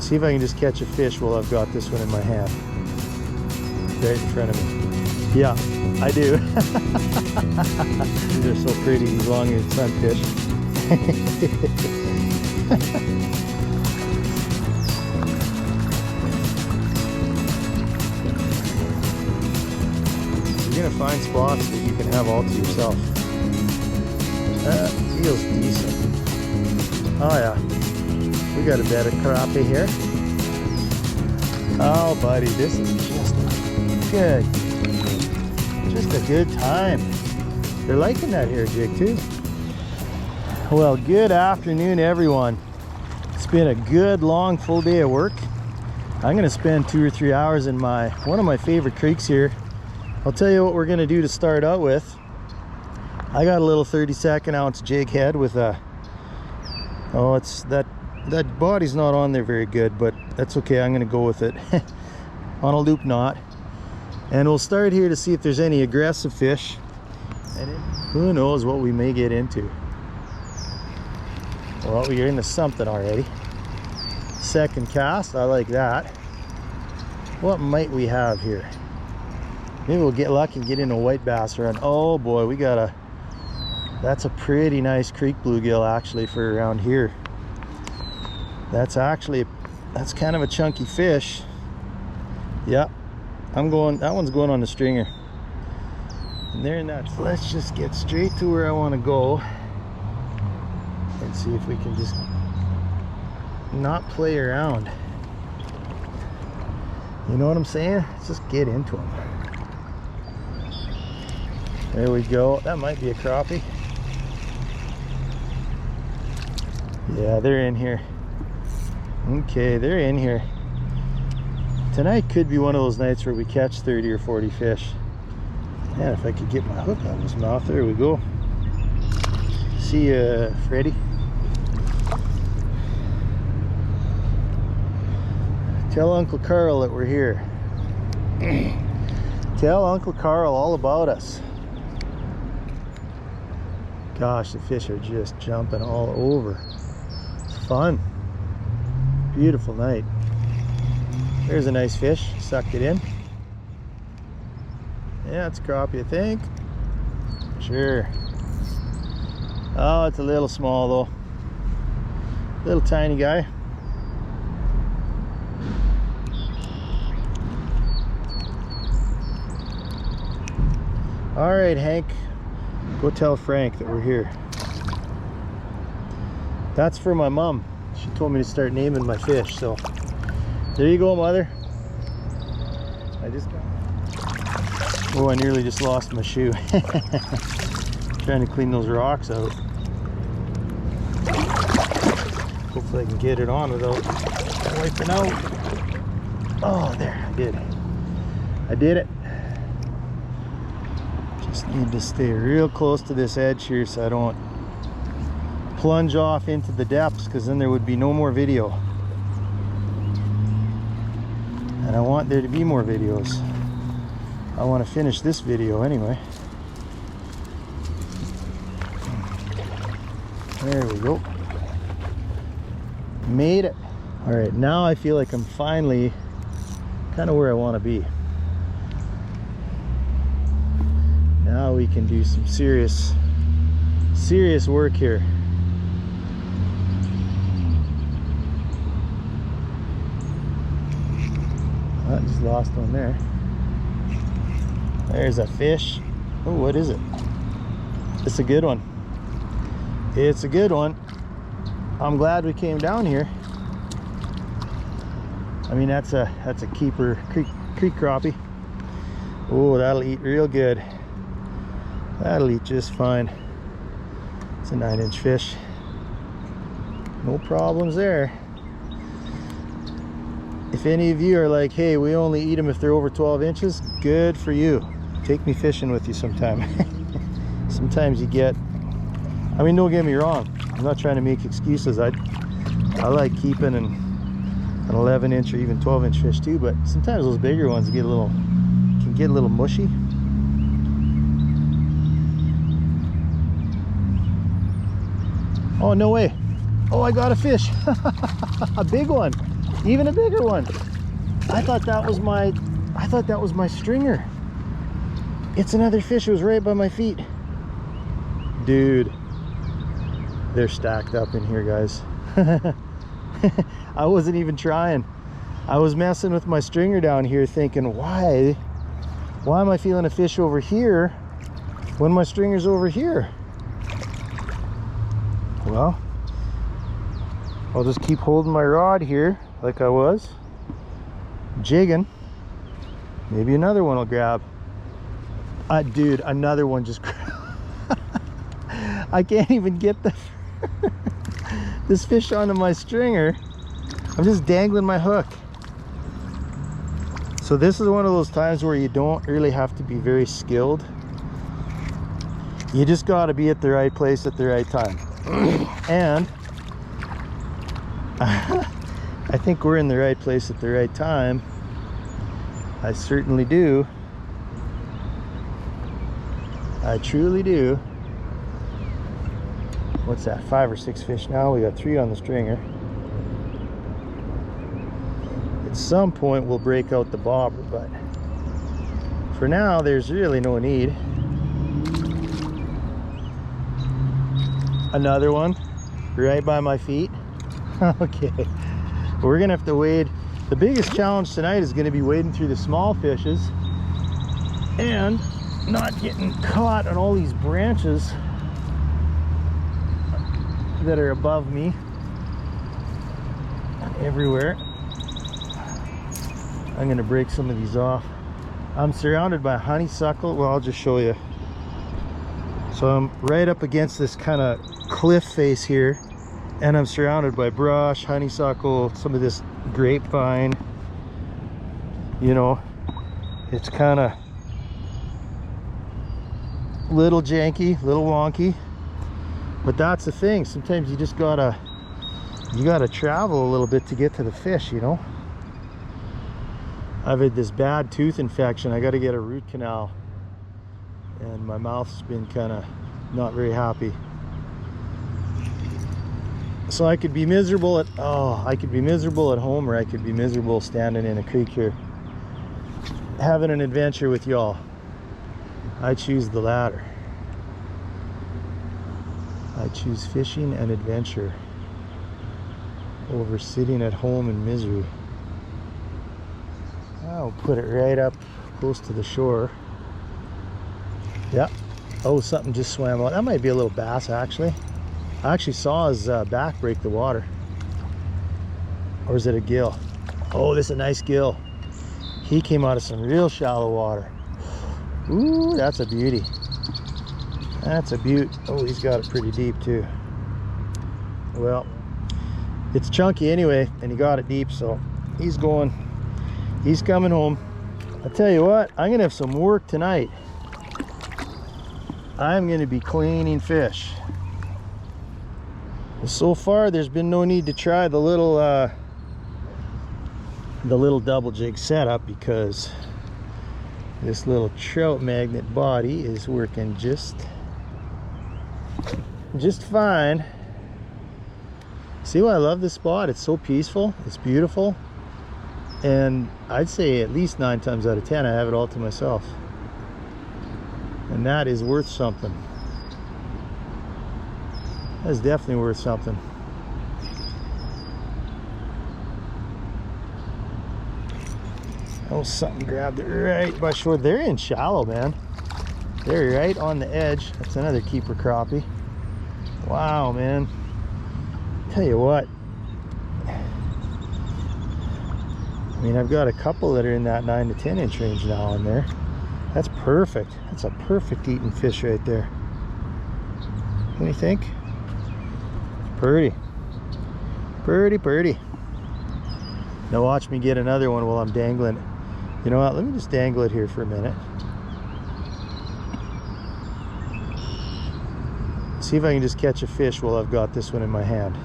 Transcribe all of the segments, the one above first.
See if I can just catch a fish while I've got this one in my hand. Right in front of me. Yeah, I do. They're so pretty, these long-eared sunfish. You're gonna find spots that you can have all to yourself. That feels decent. Oh yeah, we got a bed of crappie here. Oh buddy, this is just good. Just a good time. They're liking that here jig too. Well, good afternoon everyone. It's been a good long full day of work. I'm gonna spend 2 or 3 hours in one of my favorite creeks here. I'll tell you what we're gonna do to start out with. I got a little 32nd ounce jig head with a, oh, it's that body's not on there very good, but that's okay. I'm gonna go with it on a loop knot, and we'll start here to see if there's any aggressive fish, and who knows what we may get into. Well, we're into something already. Second cast, I like that. What might we have here? Maybe we'll get lucky and get into a white bass run. Oh boy, we got that's a pretty nice creek bluegill actually for around here. That's kind of a chunky fish. Yep, that one's going on the stringer. And there in that, so let's just get straight to where I want to go and see if we can just not play around. You know what I'm saying? Let's just get into them. There we go. That might be a crappie. Yeah, they're in here. Okay, they're in here. Tonight could be one of those nights where we catch 30 or 40 fish. Man, if I could get my hook on his mouth. There we go. See ya, Freddy. Tell Uncle Carl that we're here. Tell Uncle Carl all about us. Gosh, the fish are just jumping all over. It's fun. Beautiful night. There's a nice fish. Sucked it in. Yeah, it's crappie, I think. Sure. Oh, it's a little small though. Little tiny guy. All right, Hank. Go tell Frank that we're here. That's for my mom. She told me to start naming my fish, so there you go, mother. Oh, I nearly just lost my shoe. Trying to clean those rocks out. Hopefully I can get it on without wiping out. Oh, there, I did. I did it. Just need to stay real close to this edge here so I don't plunge off into the depths, because then there would be no more video. And I want there to be more videos. I want to finish this video anyway. There we go. Made it. All right, now I feel like I'm finally kind of where I want to be. Now we can do some serious work here. I just lost one there. There's a fish. Oh, what is it? It's a good one. It's a good one. I'm glad we came down here. I mean, that's a keeper creek crappie. Oh, that'll eat real good. That'll eat just fine. It's a 9-inch fish. No problems there. If any of you are like, hey, we only eat them if they're over 12 inches, good for you. Take me fishing with you sometime. Sometimes you get, I mean, don't get me wrong, I'm not trying to make excuses. I like keeping an 11-inch or even 12-inch fish too, but sometimes those bigger ones can get a little mushy. Oh, no way. Oh, I got a fish. A big one. Even a bigger one. I thought that was my stringer. It's another fish. It was right by my feet. Dude, they're stacked up in here, guys. I wasn't even trying. I was messing with my stringer down here thinking, why am I feeling a fish over here when my stringer's over here? Well, I'll just keep holding my rod here like I was, jigging. Maybe another one will grab. Dude, another one just grabbed. I can't even get this fish onto my stringer. I'm just dangling my hook. So this is one of those times where you don't really have to be very skilled. You just got to be at the right place at the right time. And I think we're in the right place at the right time. I certainly do. I truly do. What's that, 5 or 6 fish now? We got 3 on the stringer. At some point we'll break out the bobber, but for now there's really no need. Another one right by my feet. Okay, we're gonna have to wade. The biggest challenge tonight is going to be wading through the small fishes and not getting caught on all these branches that are above me everywhere. I'm going to break some of these off. I'm surrounded by honeysuckle. Well, I'll just show you. So I'm right up against this kind of cliff face here, and I'm surrounded by brush, honeysuckle, some of this grapevine. You know, it's kind of little janky, little wonky, but that's the thing. Sometimes you just gotta travel a little bit to get to the fish, you know. I've had this bad tooth infection. I got to get a root canal, and my mouth's been kind of not very happy. So I could be miserable at home, or I could be miserable standing in a creek here having an adventure with y'all. I choose the latter. I choose fishing and adventure over sitting at home in misery. I'll put it right up close to the shore. Yeah. Oh, something just swam out. That might be a little bass, actually. I actually saw his back break the water. Or is it a gill? Oh, this is a nice gill. He came out of some real shallow water. Ooh, that's a beauty. That's a beaut. Oh, he's got it pretty deep too. Well, it's chunky anyway, and he got it deep, so he's going. He's coming home. I'll tell you what, I'm gonna have some work tonight. I'm gonna be cleaning fish. So far, there's been no need to try the little double jig setup, because this little trout magnet body is working just fine. See why I love this spot? It's so peaceful, it's beautiful, and I'd say at least 9 times out of 10 I have it all to myself, and that is worth something. That's definitely worth something. Oh, something grabbed it right by shore. They're in shallow, man. They're right on the edge. That's another keeper crappie. Wow, man. Tell you what. I mean, I've got a couple that are in that 9 to 10 inch range now on there. That's perfect. That's a perfect eating fish right there. What do you think? Pretty. Pretty, pretty. Now watch me get another one while I'm dangling. You know what? Let me just dangle it here for a minute. See if I can just catch a fish while I've got this one in my hand.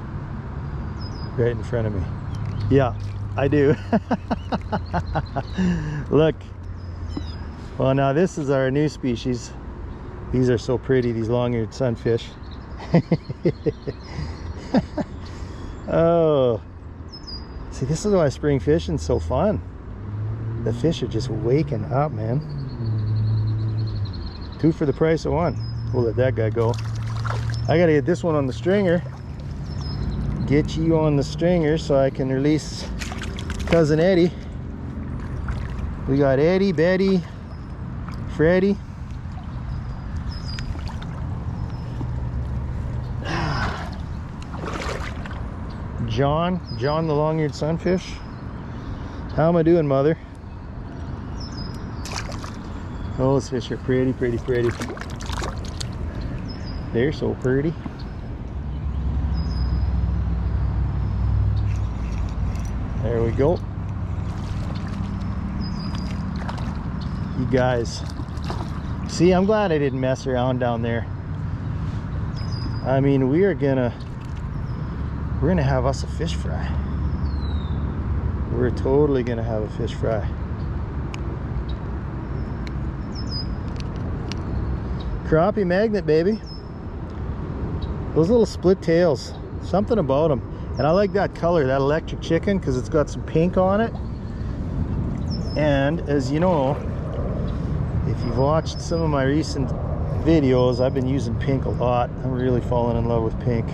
Right in front of me. Yeah, I do. Look. Well, now this is our new species. These are so pretty, these long-eared sunfish. See, this is why spring fishing's so fun. The fish are just waking up, man. 2 for the price of 1. We'll let that guy go. I gotta get this one on the stringer. Get you on the stringer so I can release cousin Eddie. We got Eddie, Betty, Freddie. John the long-eared sunfish. How am I doing, mother? Oh, those fish are pretty, pretty, pretty. They're so pretty. There we go. You guys, see, I'm glad I didn't mess around down there. I mean, we're gonna have us a fish fry. We're totally gonna have a fish fry. Crappie Magnet, baby. Those little split tails, something about them. And I like that color, that electric chicken, because it's got some pink on it. And as you know, if you've watched some of my recent videos, I've been using pink a lot. I'm really falling in love with pink.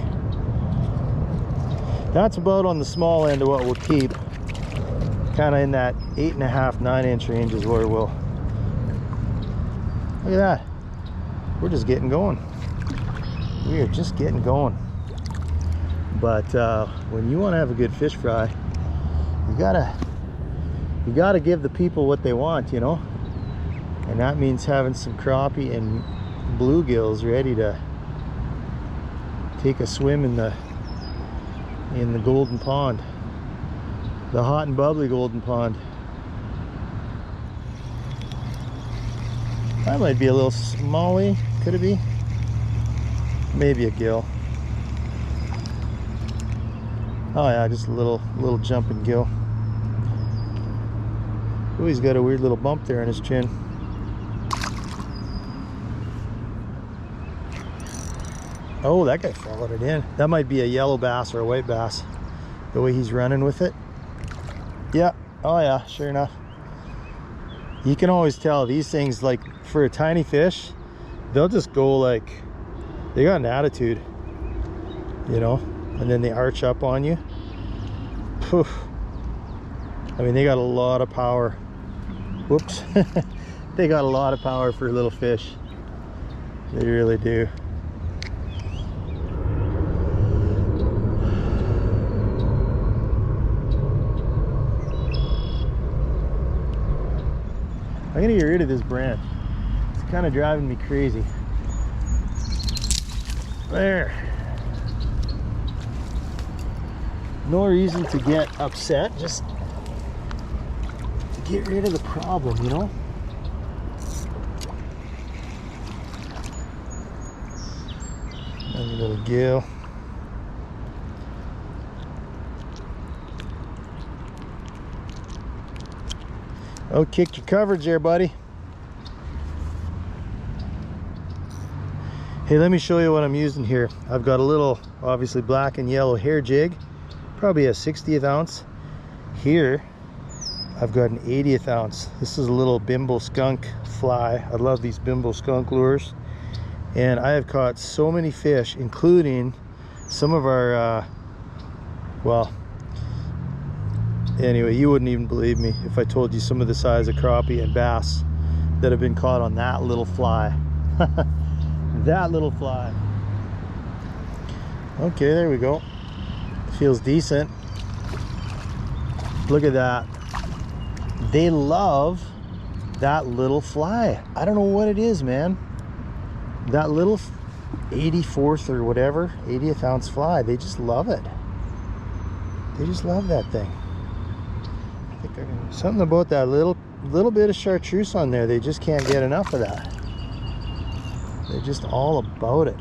That's about on the small end of what we'll keep. Kind of in that 8.5, 9-inch range is where we'll. Look at that. We're just getting going. We are just getting going. But when you want to have a good fish fry, you gotta give the people what they want, you know. And that means having some crappie and bluegills ready to take a swim in the golden pond, the hot and bubbly golden pond. That might be a little smallie. Could it be? Maybe a gill. Oh yeah, just a little jumping gill. Oh, he's got a weird little bump there on his chin. Oh, that guy followed it in. That might be a yellow bass or a white bass, the way he's running with it. Yeah, oh yeah, sure enough. You can always tell these things, like for a tiny fish, they'll just go like, they got an attitude, you know, and then they arch up on you. Poof. I mean, they got a lot of power. Whoops. They got a lot of power for little fish. They really do. I'm gonna get rid of this branch. It's kind of driving me crazy. There. No reason to get upset, just to get rid of the problem, you know? Another little gill. Oh, kick your coverage there, buddy. Hey, let me show you what I'm using here. I've got a little, obviously black and yellow hair jig, probably a 60th ounce. Here, I've got an 80th ounce. This is a little bimbo skunk fly. I love these bimbo skunk lures. And I have caught so many fish, including some of our, well, anyway, you wouldn't even believe me if I told you some of the size of crappie and bass that have been caught on that little fly. That little fly. Okay, there we go. Feels decent. Look at that. They love that little fly. I don't know what it is, man. That little 84th or whatever, 80th ounce fly, they just love it. They just love that thing. I think they're gonna, something about that little bit of chartreuse on there, they just can't get enough of that. They're just all about it.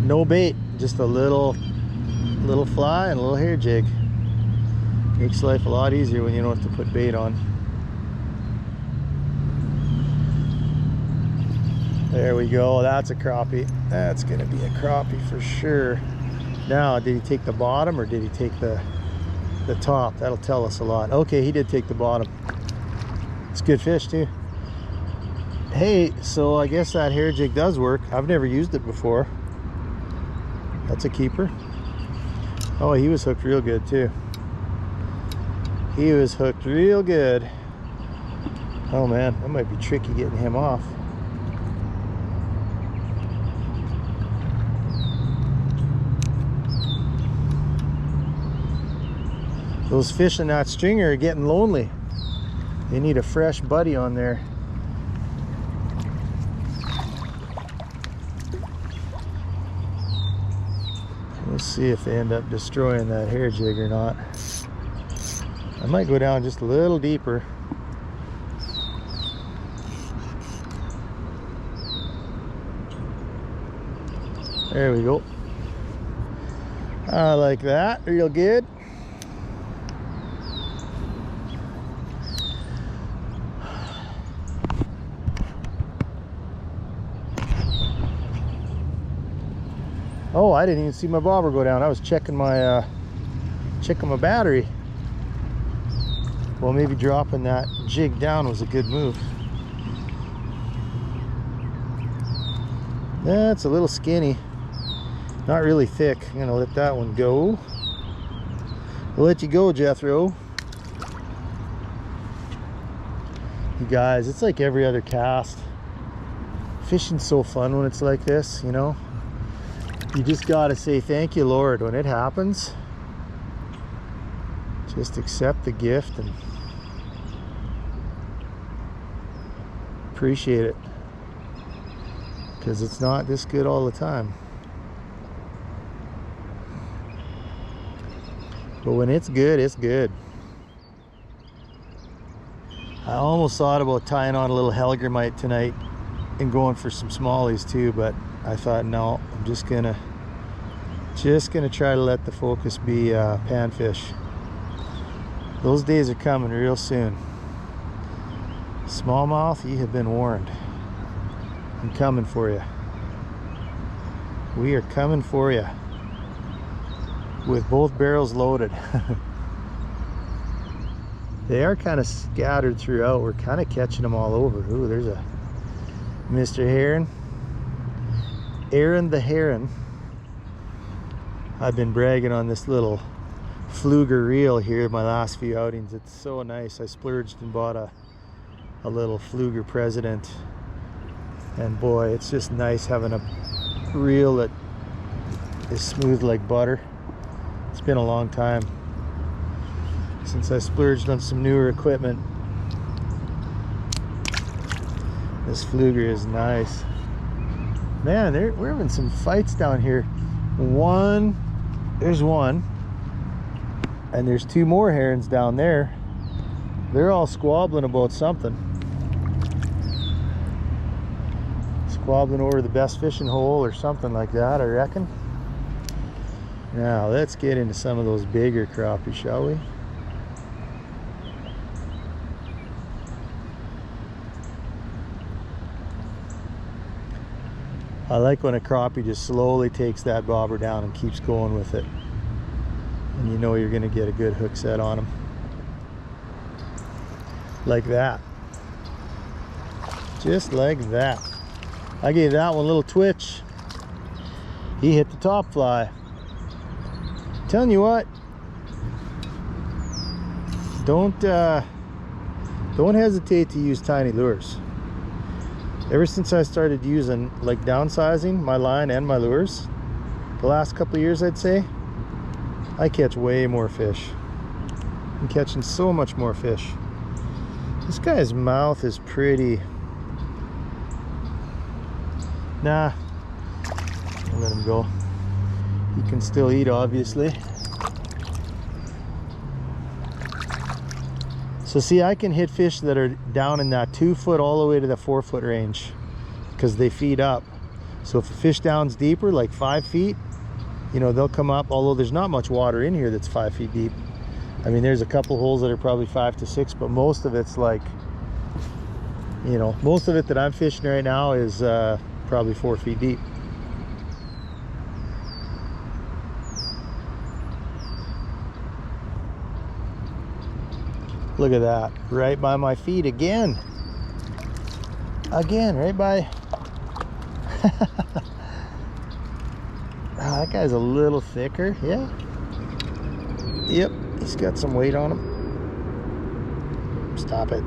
No bait, just a little fly and a little hair jig. Makes life a lot easier when you don't have to put bait on. There we go. That's a crappie. That's gonna be a crappie for sure. Now, did he take the bottom or did he take the top? That'll tell us a lot. Okay, he did take the bottom. It's good fish too. Hey, so I guess that hair jig does work. I've never used it before. That's a keeper. Oh, he was hooked real good too. He was hooked real good. Oh man, that might be tricky getting him off. Those fish in that stringer are getting lonely. They need a fresh buddy on there. Let's see if they end up destroying that hair jig or not. I might go down just a little deeper. There we go. I like that, real good. Oh, I didn't even see my bobber go down. I was checking my battery. Well, maybe dropping that jig down was a good move. That's a little skinny. Not really thick. I'm gonna let that one go. We'll let you go, Jethro. You guys, it's like every other cast. Fishing's so fun when it's like this, you know. You just gotta say thank you, Lord, when it happens. Just accept the gift and appreciate it, because it's not this good all the time. But when it's good, it's good. I almost thought about tying on a little hellgrammite tonight and going for some smallies too, but I thought no, I'm just gonna try to let the focus be panfish. Those days are coming real soon. Smallmouth, you have been warned. I'm coming for you. We are coming for you with both barrels loaded. They are kind of scattered throughout. We're kind of catching them all over. Ooh, there's a Mr. Heron. Aaron the Heron. I've been bragging on this little Fluger reel here my last few outings. It's so nice. I splurged and bought a little Fluger President, and boy, it's just nice having a reel that is smooth like butter. It's been a long time since I splurged on some newer equipment. This Fluger is nice. Man, we're having some fights down here. There's one, and there's two more herons down there. They're all squabbling about something. Squabbling over the best fishing hole or something like that, I reckon. Now let's get into some of those bigger crappie, shall we? I like when a crappie just slowly takes that bobber down and keeps going with it. And you know you're going to get a good hook set on them. Like that. Just like that. I gave that one a little twitch. He hit the top fly. Telling you what, don't hesitate to use tiny lures. Ever since I started using, like, downsizing my line and my lures, the last couple of years, I'd say, I catch way more fish. I'm catching so much more fish. This guy's mouth is pretty. Nah, I'll let him go. He can still eat, obviously. So see, I can hit fish that are down in that 2 foot all the way to the 4 foot range, because they feed up. So if a fish down's deeper, like 5 feet, you know, they'll come up, although there's not much water in here that's 5 feet deep. I mean, there's a couple holes that are probably 5 to 6, but most of it's like, you know, most of it that I'm fishing right now is probably 4 feet deep. Look at that, right by my feet again. Again, right by. Oh, that guy's a little thicker, yeah. Yep, he's got some weight on him. Stop it.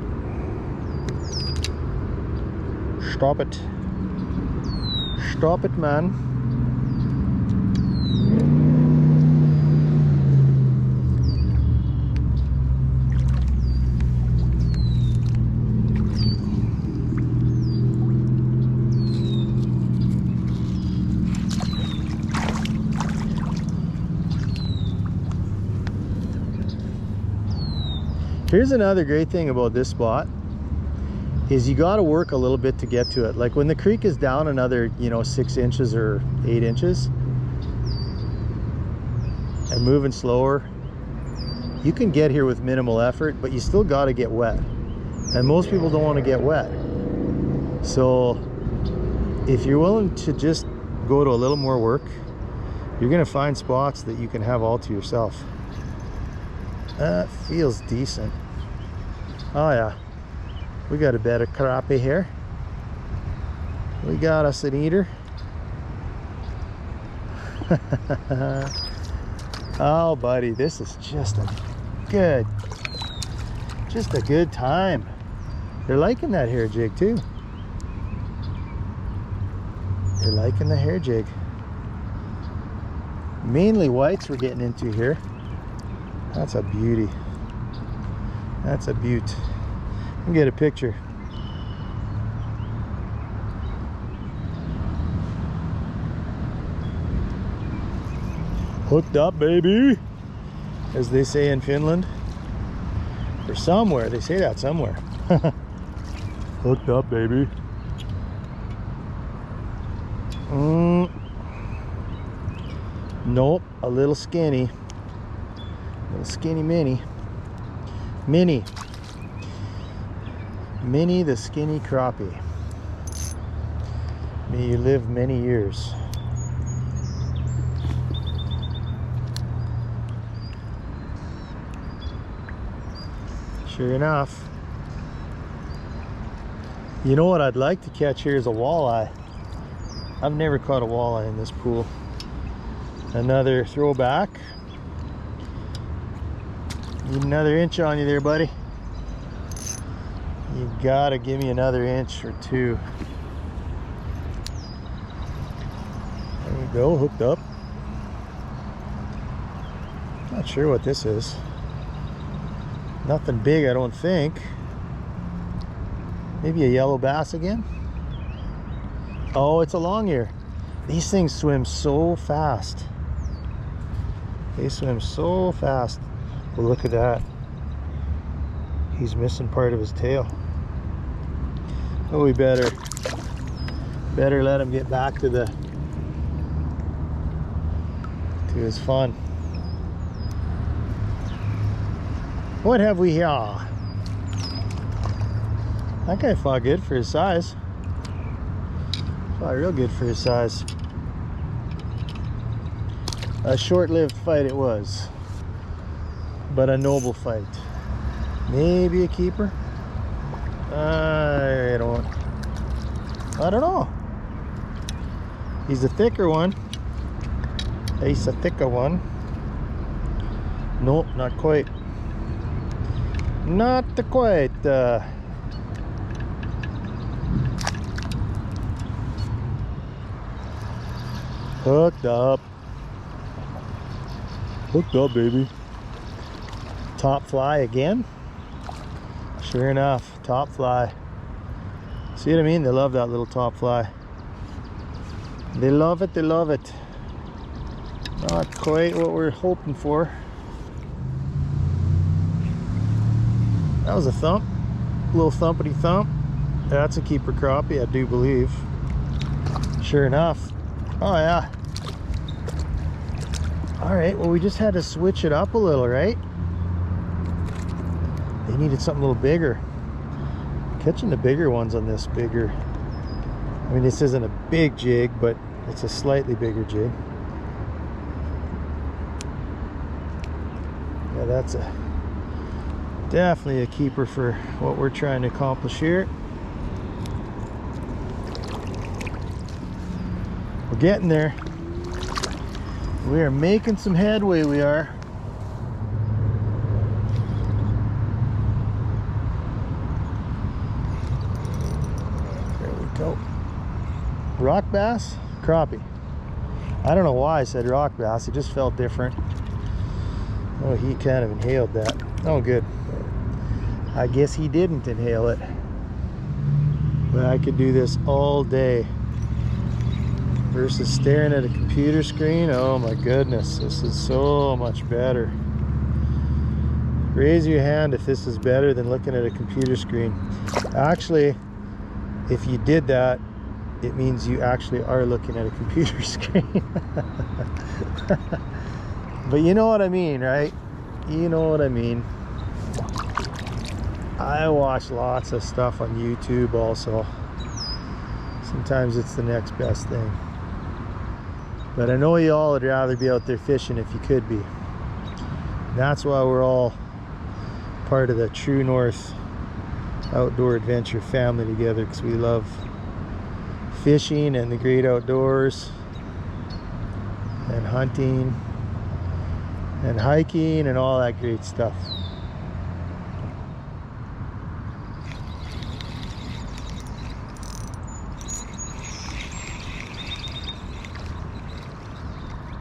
Stop it. Stop it, man. Here's another great thing about this spot is you got to work a little bit to get to it. Like when the creek is down another, you know, 6 inches or 8 inches and moving slower, you can get here with minimal effort, but you still got to get wet. And most people don't want to get wet. So if you're willing to just go to a little more work, you're going to find spots that you can have all to yourself. That feels decent. Oh yeah, we got a better crappie here. We got us an eater. Oh buddy, this is just a good time. They're liking that hair jig too. They're liking the hair jig. Mainly whites we're getting into here. That's a beauty. That's a beaut. Let me get a picture. Hooked up, baby, as they say in Finland. Or somewhere, they say that somewhere. Hooked up, baby. Nope, a little skinny. Little skinny mini the skinny crappie. May you live many years. Sure enough. You know what I'd like to catch here is a walleye. I've never caught a walleye in this pool. Another throwback. Need another inch on you there, buddy. You gotta give me another inch or two. There we go, hooked up. Not sure what this is. Nothing big, I don't think. Maybe a yellow bass again? Oh, it's a long ear. These things swim so fast. They swim so fast. Well, look at that. He's missing part of his tail. Oh, we better let him get back to his fun. What have we here? That guy fought good for his size. Fought real good for his size. A short-lived fight it was, but a noble fight. Maybe a keeper? I don't know. He's a thicker one. He's a thicker one. Nope, not quite. Not quite. Hooked up. Hooked up, baby. Top fly again. Sure enough, top fly. See what I mean? They love that little top fly. They love it, they love it. Not quite what we're hoping for. That was a thump. A little thumpity thump. That's a keeper crappie, I do believe. Sure enough. Oh yeah. Alright, well we just had to switch it up a little, right? They needed something a little bigger. Catching the bigger ones on this bigger. I mean, this isn't a big jig, but it's a slightly bigger jig. Yeah, that's a Definitely a keeper for what we're trying to accomplish here. We're getting there. We are making some headway, we are. There we go. Rock bass, crappie. I don't know why I said rock bass, it just felt different. Oh, he kind of inhaled that. Oh, good. I guess he didn't inhale it. But I could do this all day versus staring at a computer screen. Oh my goodness, this is so much better. Raise your hand if this is better than looking at a computer screen. Actually, if you did that, it means you actually are looking at a computer screen. But you know what I mean, right? You know what I mean. I watch lots of stuff on YouTube also. Sometimes it's the next best thing. But I know you all would rather be out there fishing if you could be. And that's why we're all part of the True North outdoor adventure family together, because we love fishing and the great outdoors and hunting and hiking and all that great stuff.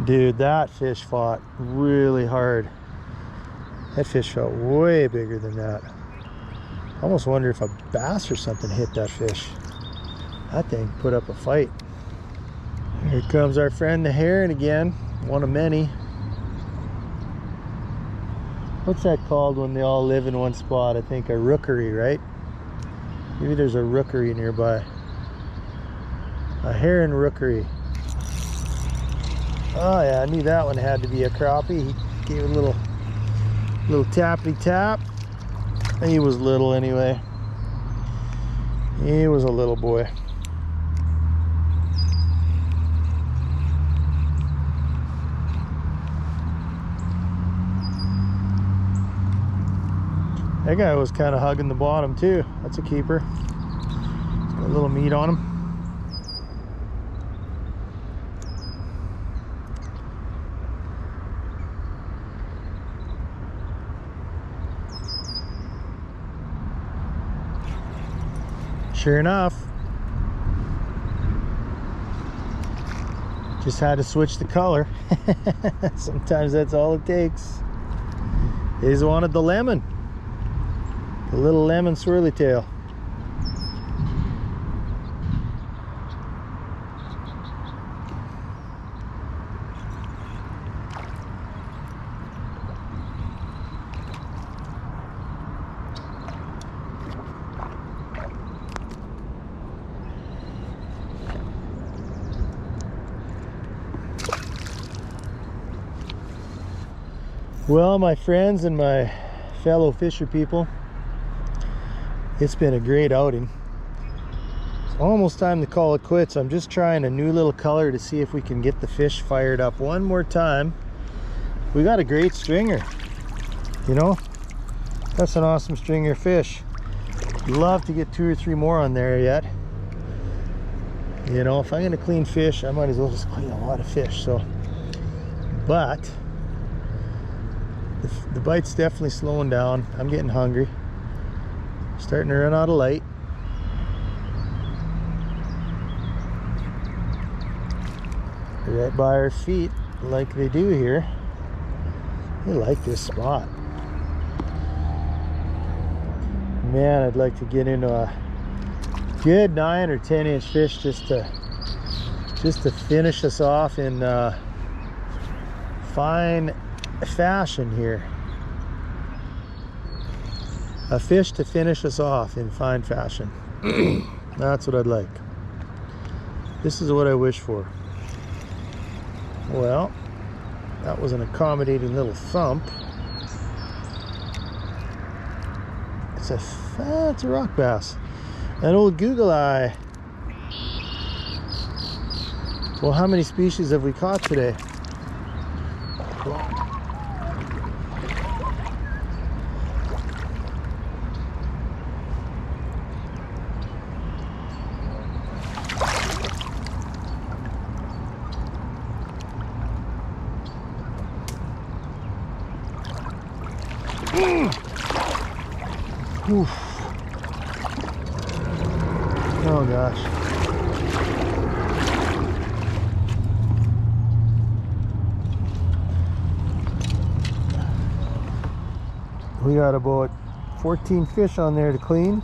Dude, that fish fought really hard. That fish felt way bigger than that. I almost wonder if a bass or something hit that fish. That thing put up a fight. Here comes our friend the heron again, one of many. What's that called when they all live in one spot? I think a rookery, right? Maybe there's a rookery nearby. A heron rookery. Oh yeah, I knew that one had to be a crappie. He gave it a little tappity tap. He was little anyway. He was a little boy. That guy was kind of hugging the bottom too. That's a keeper. He's got a little meat on him. Sure enough, just had to switch the color. Sometimes that's all it takes. He just wanted the lemon, the little lemon swirly tail. Well, my friends and my fellow fisher people, it's been a great outing. It's almost time to call it quits. I'm just trying a new little color to see if we can get the fish fired up one more time. We got a great stringer, you know, that's an awesome stringer fish. Love to get 2 or 3 more on there yet. You know, if I'm gonna clean fish, I might as well just clean a lot of fish. So, but the bite's definitely slowing down. I'm getting hungry. Starting to run out of light. Right by our feet, like they do here. I like this spot. Man, I'd like to get into a good 9 or 10 inch fish just to finish us off in fine fashion here. A fish to finish us off in fine fashion. That's what I'd like. This is what I wish for. Well, that was an accommodating little thump. It's a rock bass. An old Google eye. Well, how many species have we caught today? Oof. Oh gosh. We got about 14 fish on there to clean.